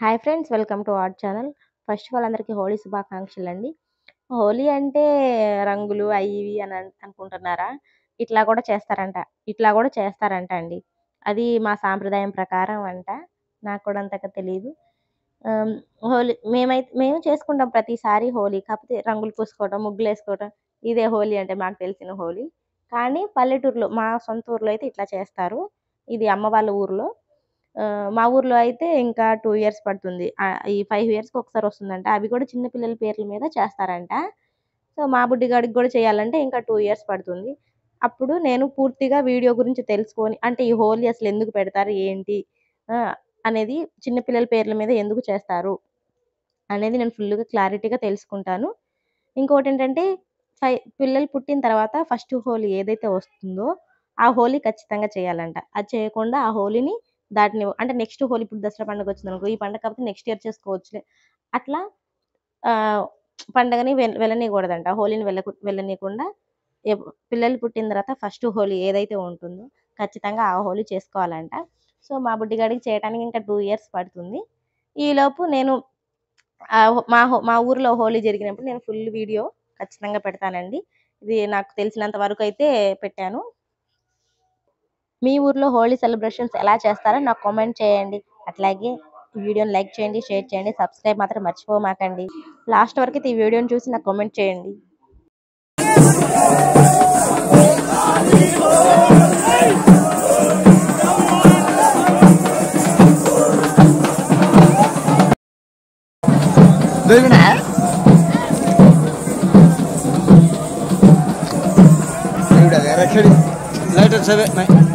Hi friends, welcome to our channel. First of all అందరికీ హోలీ శుభాకాంక్షలండి. హోలీ అంటే రంగులు అయి ఇవి అని అనుకుంటున్నారా? ఇట్లా కూడా చేస్తారంట. అండి. అది మా సాంప్రదాయం ప్రకారం అంట. నాకు కూడా అంతగా తెలీదు. ఆహ్, మేము చేసుకుంటాం ప్రతిసారి హోలీ. కాకపోతే రంగులు పూసుకోవడం, ముగ్గులేసుకోవడం ఇదే హోలీ అంటే మాకు తెలిసిన హోలీ. కానీ పల్లెటూరులో మా సొంత ఊర్లో అయితే ఇట్లా చేస్తారు. ఇది అమ్మ వాళ్ళ ఊర్లో. మా ఊర్లో అయితే ఇంకా 2 ఇయర్స్ పడుతుంది. ఈ 5 ఇయర్స్‌కి ఒకసారి వస్తుందంట. అవి కూడా చిన్న పిల్లల పేర్ల మీద చేస్తారంట. సో, మా బుడ్డిగాడికి గూడా చేయాలంటే ఇంకా 2 ఇయర్స్ పడుతుంది. అప్పుడు నేను పూర్తిగా వీడియో గురించి తెలుసుకొని అంటే ఈ హోలీ అసలెందుకు పెడతారు? ఏంటి? అనేది చిన్న పిల్లల పేర్ల మీద ఎందుకు చేస్తారు? అనేది నేను ఫుల్లుగా క్లారిటీగా తెలుసుకుంటాను. ఇంకోటేంటంటే పిల్లలు పుట్టిన తర్వాత ఫస్ట్ హోలీ ఏదైతే వస్తుందో, ఆ హోలీ ఖచ్చితంగా చేయాలంట. అది చేయకుండా ఆ హోలీని అంటే నెక్స్ట్ హోలీ ఇప్పుడు దసరా పండుగొచ్చిందనుకో, ఈ పండగ కాకపోతే నెక్స్ట్ ఇయర్ చేసుకోవచ్చులే. అట్లా ఆహ్, పండగని వెళ్ళనీయకూడదంట. హోలీని వెళ్ళనీయకుండా పిల్లలు పుట్టిన తర్వాత ఫస్ట్ హోలీ ఏదైతే ఉంటుందో, ఖచ్చితంగా ఆ హోలీ చేసుకోవాలంట. సో, మా బుడ్డిగాడికి చేయటానికి ఇంకా 2 ఇయర్స్ పడుతుంది. ఈలోపు నేను మా ఊర్లో హోలీ జరిగినప్పుడు నేను ఫుల్ వీడియో ఖచ్చితంగా పెడతానండి. ఇది నాకు తెలిసినంత వరకైతే పెట్టాను. మీ ఊర్లో హోలీ సెలబ్రేషన్స్ ఎలా చేస్తారో నాకు కామెంట్ చేయండి. అట్లాగే ఈ వీడియోని లైక్ చేయండి, షేర్ చేయండి, సబ్స్క్రైబ్ మాత్రం మర్చిపోమాకండి. లాస్ట్ వరకైతే ఈ వీడియోని చూసి నాకు కామెంట్ చేయండి. Later, 7.